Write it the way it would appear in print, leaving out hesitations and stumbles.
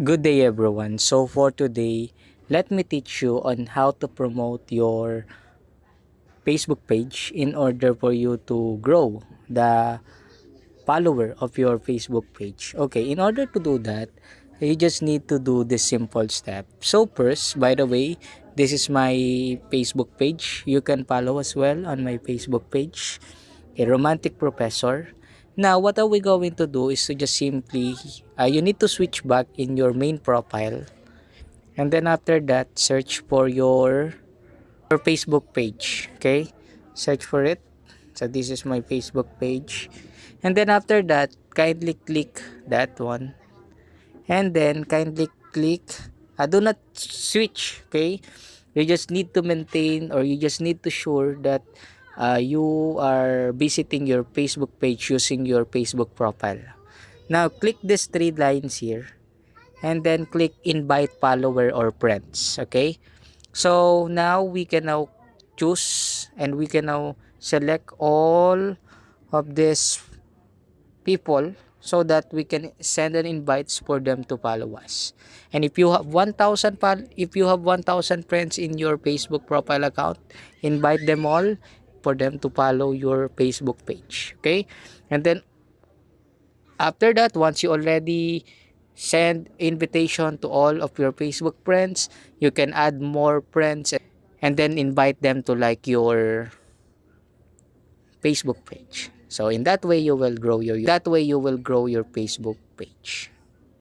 Good day everyone. So for today, let me teach you on how to promote your Facebook page in order for you to grow the follower of your Facebook page. Okay, in order to do that, you just need to do this simple step. So first, by the way, this is my Facebook page. You can follow as well on my Facebook page, a romantic professor. Now, what are we going to do is to just simply, you need to switch back in your main profile. And then after that, search for your Facebook page. Okay? Search for it. So this is my Facebook page. And then after that, kindly click that one. And then kindly click, do not switch. Okay? You just need to maintain, or you just need to sure that you are visiting your Facebook page using your Facebook profile. Now click these three lines here and then click invite follower or friends. Okay, so now we can now choose, and we can now select all of these people so that we can send an invites for them to follow us. And if you have 1000 friends in your Facebook profile account, invite them all for them to follow your Facebook page. Okay, and then after that, once you already send invitation to all of your Facebook friends, you can add more friends and then invite them to like your Facebook page. So in that way you will grow your Facebook page.